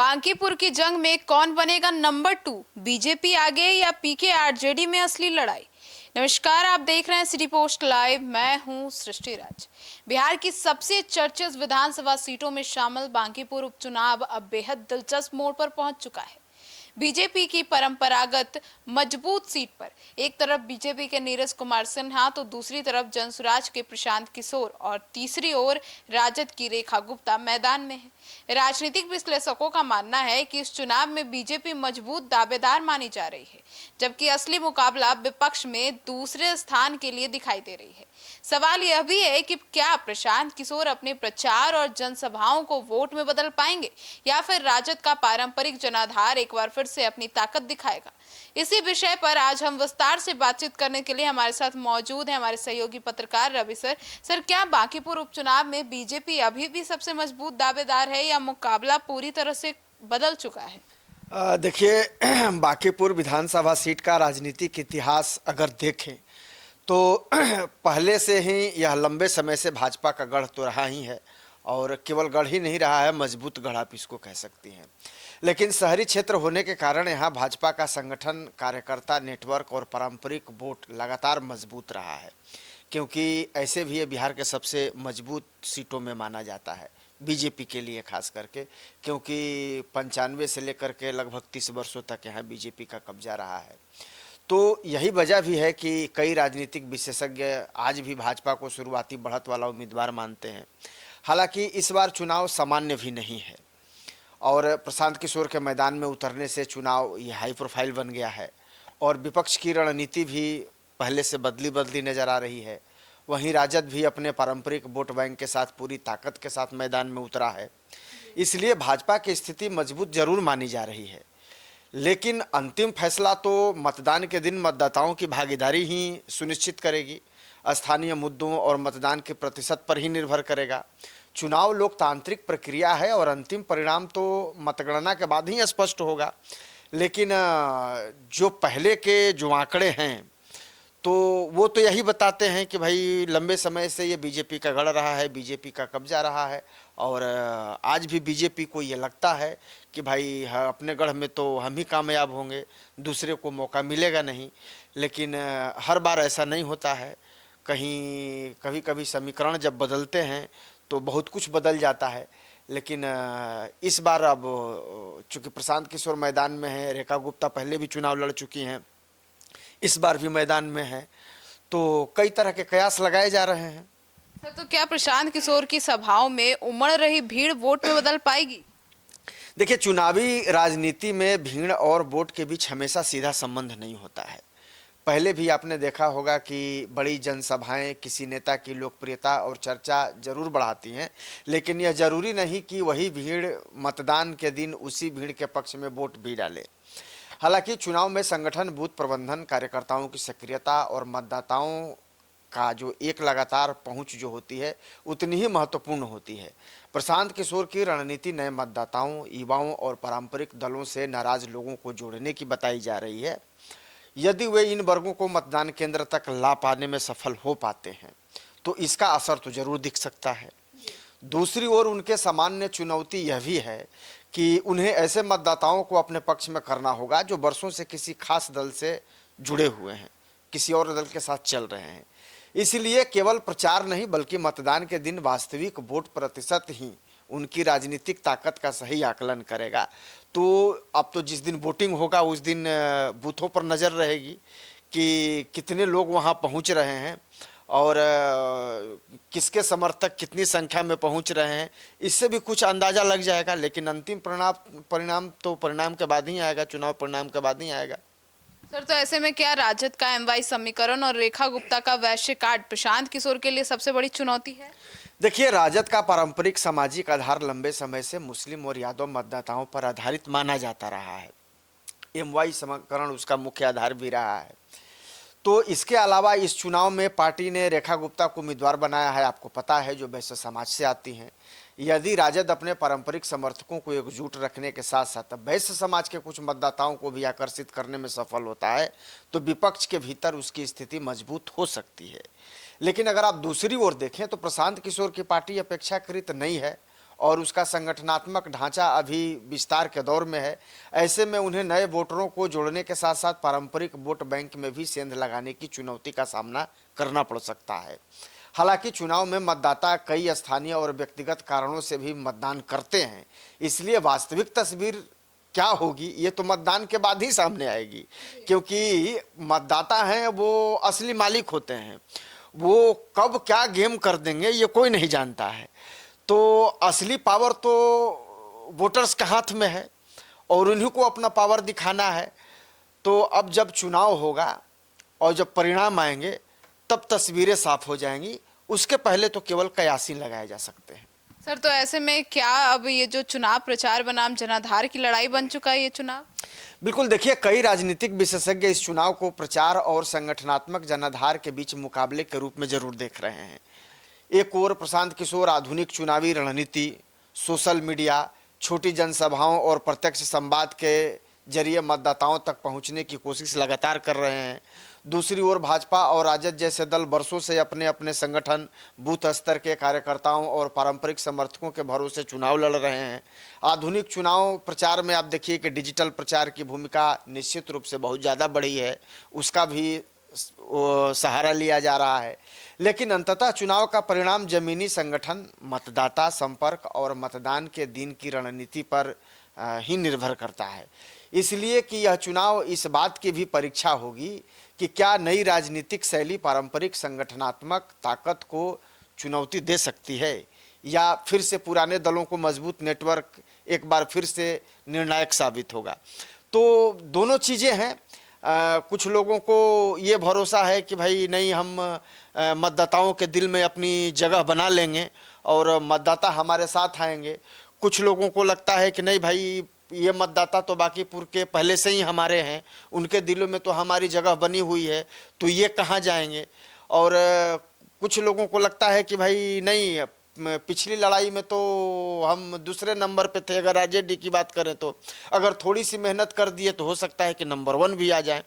बांकीपुर की जंग में कौन बनेगा नंबर 2? बीजेपी आगे या पीके आरजेडी में असली लड़ाई? नमस्कार, आप देख रहे हैं सिटी पोस्ट लाइव। मैं हूं सृष्टि राज। बिहार की सबसे चर्चित विधानसभा सीटों में शामिल बांकीपुर उपचुनाव अब बेहद दिलचस्प मोड़ पर पहुंच चुका है। बीजेपी की परंपरागत मजबूत सीट पर एक तरफ बीजेपी के नीरज कुमार सिन्हा तो दूसरी तरफ जनसुराज के प्रशांत किशोर और तीसरी ओर राजद की रेखा गुप्ता मैदान में है। राजनीतिक विश्लेषकों का मानना है कि इस चुनाव में बीजेपी मजबूत दावेदार मानी जा रही है, जबकि असली मुकाबला विपक्ष में दूसरे स्थान के लिए दिखाई दे रही है। सवाल यह भी है कि क्या प्रशांत किशोर अपने प्रचार और जनसभाओं को वोट में बदल पाएंगे या फिर राजद का पारंपरिक जनाधार एक बार फिर से अपनी ताकत दिखाएगा। इसी विषय पर आज हम विस्तार से बातचीत करने के लिए हमारे साथ मौजूद हैं हमारे सहयोगी पत्रकार रवि सर। सर, क्या बांकीपुर उपचुनाव में बीजेपी अभी भी सबसे मजबूत दावेदार है या मुकाबला पूरी तरह से बदल चुका है? देखिए, बांकीपुर विधानसभा सीट का राजनीतिक इतिहास अगर देखें तो पहले से ही यह लंबे समय से भाजपा का गढ़ तो रहा ही है, और केवल गढ़ ही नहीं रहा है, मजबूत गढ़ आप इसको कह सकती हैं। लेकिन शहरी क्षेत्र होने के कारण यहाँ भाजपा का संगठन, कार्यकर्ता नेटवर्क और पारंपरिक वोट लगातार मजबूत रहा है, क्योंकि ऐसे भी ये बिहार के सबसे मजबूत सीटों में माना जाता है बीजेपी के लिए, खास करके क्योंकि 95 से लेकर के लगभग 30 वर्षों तक यहाँ बीजेपी का कब्जा रहा है। तो यही वजह भी है कि कई राजनीतिक विशेषज्ञ आज भी भाजपा को शुरुआती बढ़त वाला उम्मीदवार मानते हैं। हालांकि इस बार चुनाव सामान्य भी नहीं है, और प्रशांत किशोर के मैदान में उतरने से चुनाव ये हाई प्रोफाइल बन गया है, और विपक्ष की रणनीति भी पहले से बदली नज़र आ रही है। वहीं राजद भी अपने पारंपरिक वोट बैंक के साथ पूरी ताकत के साथ मैदान में उतरा है। इसलिए भाजपा की स्थिति मजबूत जरूर मानी जा रही है, लेकिन अंतिम फैसला तो मतदान के दिन मतदाताओं की भागीदारी ही सुनिश्चित करेगी। स्थानीय मुद्दों और मतदान के प्रतिशत पर ही निर्भर करेगा। चुनाव लोकतांत्रिक प्रक्रिया है और अंतिम परिणाम तो मतगणना के बाद ही स्पष्ट होगा। लेकिन जो पहले के जो आंकड़े हैं तो वो तो यही बताते हैं कि भाई लंबे समय से ये बीजेपी का गढ़ रहा है, बीजेपी का कब्जा रहा है, और आज भी बीजेपी को ये लगता है कि भाई अपने गढ़ में तो हम ही कामयाब होंगे, दूसरे को मौका मिलेगा नहीं। लेकिन हर बार ऐसा नहीं होता है। कभी कभी समीकरण जब बदलते हैं तो बहुत कुछ बदल जाता है। लेकिन इस बार अब चूँकि प्रशांत किशोर मैदान में है, रेखा गुप्ता पहले भी चुनाव लड़ चुकी हैं, इस बार भी मैदान में है, तो कई तरह के कयास लगाए जा रहे हैं। सर, तो क्या प्रशांत किशोर की सभाओं में उमड़ रही भीड़ वोट में बदल पाएगी? देखिए, चुनावी राजनीति में भीड़ और वोट के बीच हमेशा सीधा संबंध नहीं होता है। पहले भी आपने देखा होगा कि बड़ी जनसभाएं किसी नेता की लोकप्रियता और चर्चा जरूर बढ़ाती हैं, लेकिन यह जरूरी नहीं कि वही भीड़ मतदान के दिन उसी भीड़ के पक्ष में वोट भी डाले। हालांकि चुनाव में संगठन, बूथ प्रबंधन, कार्यकर्ताओं की सक्रियता और मतदाताओं का जो एक लगातार पहुंच जो होती है उतनी ही महत्वपूर्ण होती है। प्रशांत किशोर की रणनीति नए मतदाताओं, युवाओं और पारंपरिक दलों से नाराज लोगों को जोड़ने की बताई जा रही है। यदि वे इन वर्गों को मतदान केंद्र तक ला पाने में सफल हो पाते हैं तो इसका असर तो जरूर दिख सकता है। दूसरी ओर उनके सामान्य चुनौती यह भी है कि उन्हें ऐसे मतदाताओं को अपने पक्ष में करना होगा जो वर्षों से किसी खास दल से जुड़े हुए हैं, किसी और दल के साथ चल रहे हैं। इसलिए केवल प्रचार नहीं बल्कि मतदान के दिन वास्तविक वोट प्रतिशत ही उनकी राजनीतिक ताकत का सही आकलन करेगा। तो अब तो जिस दिन वोटिंग होगा उस दिन बूथों पर नज़र रहेगी कि कितने लोग वहां पहुंच रहे हैं और किसके समर्थक कितनी संख्या में पहुंच रहे हैं, इससे भी कुछ अंदाज़ा लग जाएगा। लेकिन अंतिम परिणाम तो परिणाम के बाद ही आएगा, चुनाव परिणाम के बाद ही आएगा। सर, तो ऐसे में क्या राजद का एमवाई समीकरण और रेखा गुप्ता का वैश्य कार्ड प्रशांत किशोर के लिए सबसे बड़ी चुनौती है? देखिए, राजद का पारंपरिक सामाजिक आधार लंबे समय से मुस्लिम और यादव मतदाताओं पर आधारित माना जाता रहा है। एमवाई समीकरण उसका मुख्य आधार भी रहा है। तो इसके अलावा इस चुनाव में पार्टी ने रेखा गुप्ता को उम्मीदवार बनाया है, आपको पता है, जो वैश्य समाज से आती हैं। यदि राजद अपने पारंपरिक समर्थकों को एकजुट रखने के साथ साथ वैश्य समाज के कुछ मतदाताओं को भी आकर्षित करने में सफल होता है तो विपक्ष के भीतर उसकी स्थिति मजबूत हो सकती है। लेकिन अगर आप दूसरी ओर देखें तो प्रशांत किशोर की पार्टी अपेक्षाकृत नई है और उसका संगठनात्मक ढांचा अभी विस्तार के दौर में है। ऐसे में उन्हें नए वोटरों को जोड़ने के साथ साथ पारंपरिक वोट बैंक में भी सेंध लगाने की चुनौती का सामना करना पड़ सकता है। हालांकि चुनाव में मतदाता कई स्थानीय और व्यक्तिगत कारणों से भी मतदान करते हैं, इसलिए वास्तविक तस्वीर क्या होगी ये तो मतदान के बाद ही सामने आएगी, क्योंकि मतदाता हैं वो असली मालिक होते हैं। वो कब क्या गेम कर देंगे ये कोई नहीं जानता है। तो असली पावर तो वोटर्स के हाथ में है और उन्हीं को अपना पावर दिखाना है। तो अब जब चुनाव होगा और जब परिणाम आएंगे तब तस्वीरें साफ हो जाएंगी, उसके पहले तो केवल कयासीन लगाए जा सकते हैं। सर, तो ऐसे में क्या अब ये जो चुनाव प्रचार बनाम जनाधार की लड़ाई बन चुका है ये चुनाव? बिल्कुल, देखिए कई राजनीतिक विशेषज्ञ इस चुनाव को प्रचार और संगठनात्मक जनाधार के बीच मुकाबले के रूप में जरूर देख रहे हैं। एक ओर प्रशांत किशोर आधुनिक चुनावी रणनीति, सोशल मीडिया, छोटी जनसभाओं और प्रत्यक्ष संवाद के जरिए मतदाताओं तक पहुंचने की कोशिश लगातार कर रहे हैं। दूसरी ओर भाजपा और राजद जैसे दल वर्षों से अपने अपने संगठन, बूथ स्तर के कार्यकर्ताओं और पारंपरिक समर्थकों के भरोसे चुनाव लड़ रहे हैं। आधुनिक चुनाव प्रचार में आप देखिए कि डिजिटल प्रचार की भूमिका निश्चित रूप से बहुत ज़्यादा बढ़ी है, उसका भी सहारा लिया जा रहा है। लेकिन अंततः चुनाव का परिणाम जमीनी संगठन, मतदाता संपर्क और मतदान के दिन की रणनीति पर ही निर्भर करता है। इसलिए कि यह चुनाव इस बात की भी परीक्षा होगी कि क्या नई राजनीतिक शैली पारंपरिक संगठनात्मक ताकत को चुनौती दे सकती है या फिर से पुराने दलों को मजबूत नेटवर्क एक बार फिर से निर्णायक साबित होगा। तो दोनों चीज़ें हैं। कुछ लोगों को ये भरोसा है कि भाई नहीं, हम मतदाताओं के दिल में अपनी जगह बना लेंगे और मतदाता हमारे साथ आएंगे। कुछ लोगों को लगता है कि नहीं भाई, ये मतदाता तो बांकीपुर के पहले से ही हमारे हैं, उनके दिलों में तो हमारी जगह बनी हुई है, तो ये कहाँ जाएंगे। और कुछ लोगों को लगता है कि भाई नहीं, पिछली लड़ाई में तो हम दूसरे नंबर पे थे, अगर आरजेडी की बात करें तो अगर थोड़ी सी मेहनत कर दिए तो हो सकता है कि नंबर 1 भी आ जाए।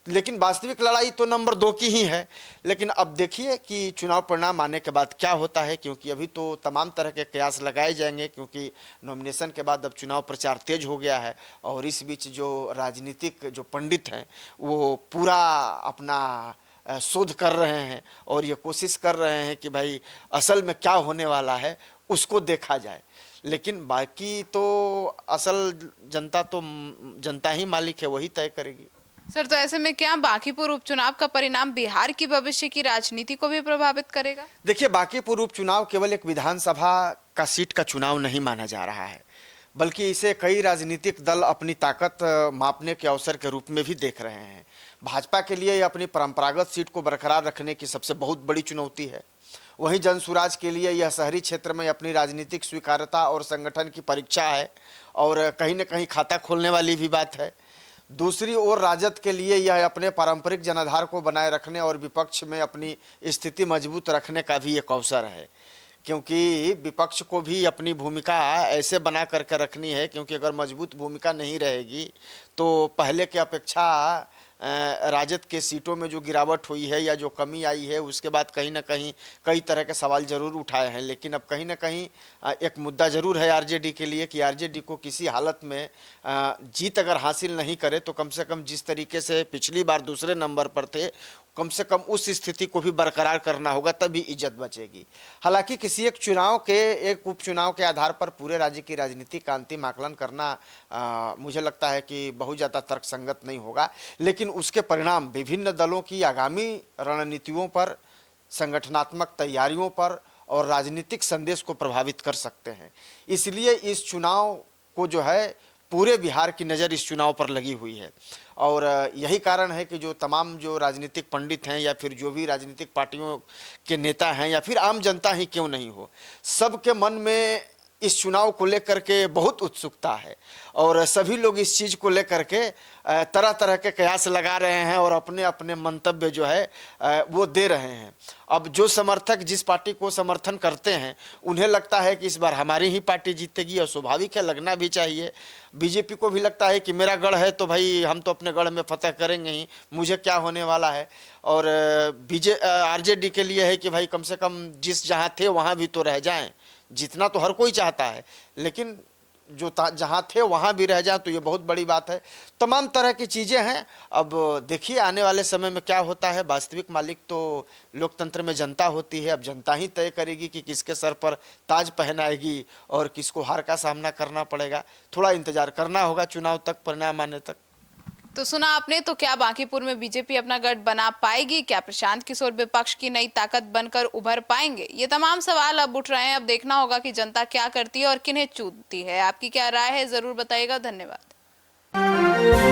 लेकिन वास्तविक लड़ाई तो नंबर 2 की ही है। लेकिन अब देखिए कि चुनाव परिणाम आने के बाद क्या होता है, क्योंकि अभी तो तमाम तरह के कयास लगाए जाएंगे, क्योंकि नॉमिनेशन के बाद अब चुनाव प्रचार तेज हो गया है। और इस बीच जो राजनीतिक जो पंडित हैं वो पूरा अपना शोध कर रहे हैं और ये कोशिश कर रहे हैं कि भाई असल में क्या होने वाला है उसको देखा जाए। लेकिन बाकी तो असल जनता तो जनता ही मालिक है, वही तय करेगी। सर, तो ऐसे में क्या बांकीपुर उपचुनाव का परिणाम बिहार की भविष्य की राजनीति को भी प्रभावित करेगा? देखिए, बांकीपुर उपचुनाव केवल एक विधानसभा का सीट का चुनाव नहीं माना जा रहा है, बल्कि इसे कई राजनीतिक दल अपनी ताकत मापने के अवसर के रूप में भी देख रहे हैं। भाजपा के लिए यह अपनी परंपरागत सीट को बरकरार रखने की सबसे बहुत बड़ी चुनौती है। वहीं जनसुराज के लिए यह शहरी क्षेत्र में अपनी राजनीतिक स्वीकार्यता और संगठन की परीक्षा है और कहीं न कहीं खाता खोलने वाली भी बात है। दूसरी ओर राजद के लिए यह अपने पारंपरिक जनाधार को बनाए रखने और विपक्ष में अपनी स्थिति मजबूत रखने का भी एक अवसर है, क्योंकि विपक्ष को भी अपनी भूमिका ऐसे बना करके रखनी है, क्योंकि अगर मजबूत भूमिका नहीं रहेगी तो पहले की अपेक्षा राजद के सीटों में जो गिरावट हुई है या जो कमी आई है उसके बाद कहीं ना कहीं कई तरह के सवाल जरूर उठाए हैं। लेकिन अब कहीं ना कहीं एक मुद्दा जरूर है आरजेडी के लिए कि आरजेडी को किसी हालत में जीत अगर हासिल नहीं करे तो कम से कम जिस तरीके से पिछली बार दूसरे नंबर पर थे, कम से कम उस स्थिति को भी बरकरार करना होगा, तभी इज्जत बचेगी। हालांकि किसी एक चुनाव के, एक उपचुनाव के आधार पर पूरे राज्य की राजनीति का अंतिम आकलन करना मुझे लगता है कि बहुत ज़्यादा तर्कसंगत नहीं होगा। लेकिन उसके परिणाम विभिन्न दलों की आगामी रणनीतियों पर, संगठनात्मक तैयारियों पर और राजनीतिक संदेश को प्रभावित कर सकते हैं। इसलिए इस चुनाव को जो है पूरे बिहार की नज़र इस चुनाव पर लगी हुई है और यही कारण है कि जो तमाम जो राजनीतिक पंडित हैं या फिर जो भी राजनीतिक पार्टियों के नेता हैं या फिर आम जनता ही क्यों नहीं हो, सबके मन में इस चुनाव को लेकर के बहुत उत्सुकता है और सभी लोग इस चीज़ को लेकर के तरह तरह के कयास लगा रहे हैं और अपने अपने मंतव्य जो है वो दे रहे हैं। अब जो समर्थक जिस पार्टी को समर्थन करते हैं उन्हें लगता है कि इस बार हमारी ही पार्टी जीतेगी और स्वाभाविक है, लगना भी चाहिए। बीजेपी को भी लगता है कि मेरा गढ़ है तो भाई हम तो अपने गढ़ में फतह करेंगे ही, मुझे क्या होने वाला है। और आरजेडी के लिए है कि भाई कम से कम जिस जहाँ थे वहाँ भी तो रह जाएं, जीतना तो हर कोई चाहता है, लेकिन जो जहाँ थे वहाँ भी रह जाए तो ये बहुत बड़ी बात है। तमाम तरह की चीज़ें हैं। अब देखिए आने वाले समय में क्या होता है। वास्तविक मालिक तो लोकतंत्र में जनता होती है। अब जनता ही तय करेगी कि किसके सर पर ताज पहनाएगी और किसको हार का सामना करना पड़ेगा। थोड़ा इंतजार करना होगा चुनाव तक, परिणाम आने तक। तो सुना आपने, तो क्या बांकीपुर में बीजेपी अपना गढ़ बना पाएगी? क्या प्रशांत किशोर विपक्ष की नई ताकत बनकर उभर पाएंगे? ये तमाम सवाल अब उठ रहे हैं। अब देखना होगा कि जनता क्या करती है और किन्हें चुनती है। आपकी क्या राय है, जरूर बताइएगा। धन्यवाद।